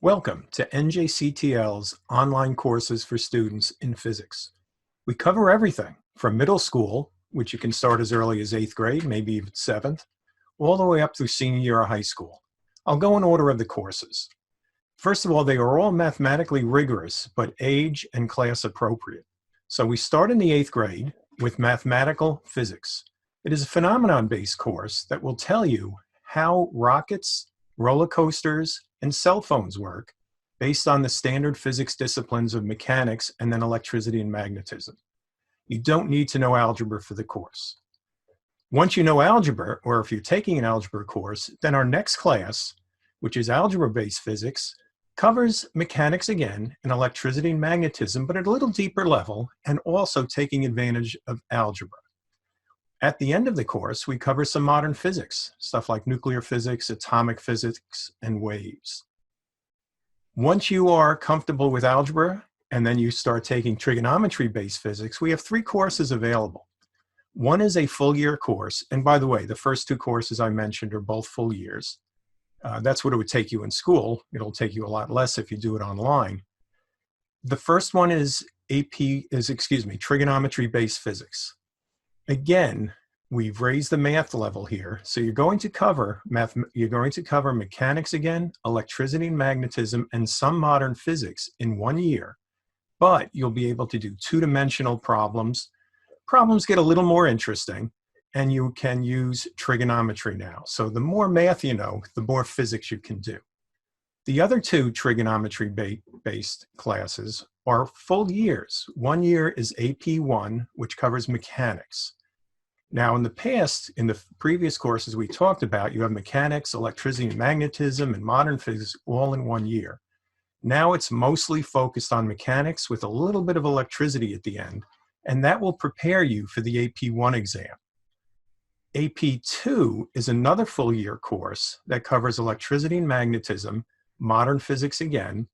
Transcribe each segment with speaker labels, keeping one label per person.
Speaker 1: Welcome to NJCTL's online courses for students in physics. We cover everything from middle school, which you can start as early as 8th grade, maybe even 7th, all the way up through senior year of high school. I'll go in order of the courses. First of all, they are all mathematically rigorous, but age and class appropriate. So we start in the 8th grade with mathematical physics. It is a phenomenon-based course that will tell you how rockets, roller coasters, and cell phones work based on the standard physics disciplines of mechanics and then electricity and magnetism. You don't need to know algebra for the course. Once you know algebra, or if you're taking an algebra course, then our next class, which is algebra-based physics, covers mechanics again and electricity and magnetism, but at a little deeper level, and also taking advantage of algebra. At the end of the course, we cover some modern physics, stuff like nuclear physics, atomic physics, and waves. Once you are comfortable with algebra, and then you start taking trigonometry-based physics, we have 3 courses available. One is a full year course, and by the way, the first 2 courses I mentioned are both full years. That's what it would take you in school. It'll take you a lot less if you do it online. The first one is trigonometry-based physics. Again, we've raised the math level here. So you're going to cover mechanics again, electricity and magnetism, and some modern physics in 1 year. But you'll be able to do 2-dimensional problems. Problems get a little more interesting, and you can use trigonometry now. So the more math you know, the more physics you can do. The other 2 trigonometry-based classes are full years. 1 year is AP1, which covers mechanics. Now, in the past, in the previous courses we talked about, you have mechanics, electricity and magnetism, and modern physics all in 1 year. Now it's mostly focused on mechanics with a little bit of electricity at the end, and that will prepare you for the AP1 exam. AP2 is another full year course that covers electricity and magnetism, modern physics again,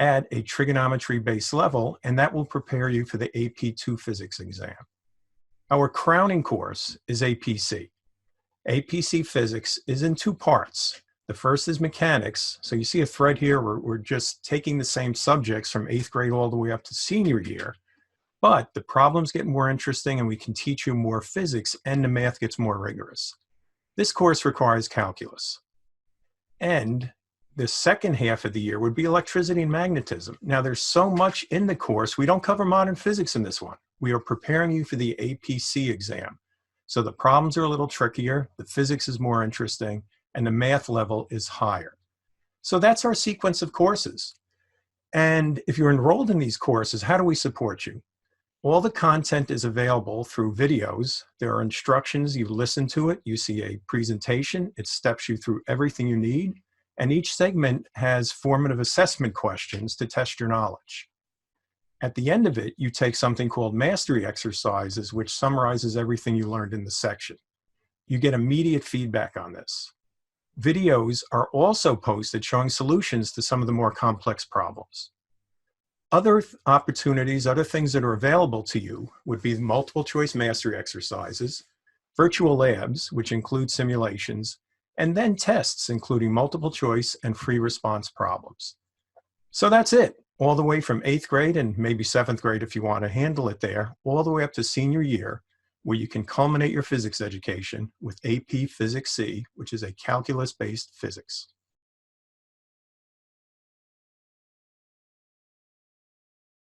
Speaker 1: at a trigonometry-based level, and that will prepare you for the AP2 physics exam. Our crowning course is APC. APC physics is in 2 parts. The first is mechanics. So you see a thread here where we're just taking the same subjects from 8th grade all the way up to senior year, but the problems get more interesting and we can teach you more physics and the math gets more rigorous. This course requires calculus. And the second half of the year would be electricity and magnetism. Now there's so much in the course, we don't cover modern physics in this one. We are preparing you for the APC exam. So the problems are a little trickier, the physics is more interesting, and the math level is higher. So that's our sequence of courses. And if you're enrolled in these courses, how do we support you? All the content is available through videos. There are instructions, you listen to it, you see a presentation, it steps you through everything you need. And each segment has formative assessment questions to test your knowledge. At the end of it, you take something called mastery exercises, which summarizes everything you learned in the section. You get immediate feedback on this. Videos are also posted showing solutions to some of the more complex problems. Other opportunities, other things that are available to you would be multiple choice mastery exercises, virtual labs, which include simulations, and then tests, including multiple choice and free response problems. So that's it, all the way from 8th grade and maybe 7th grade if you want to handle it there, all the way up to senior year, where you can culminate your physics education with AP Physics C, which is a calculus-based physics.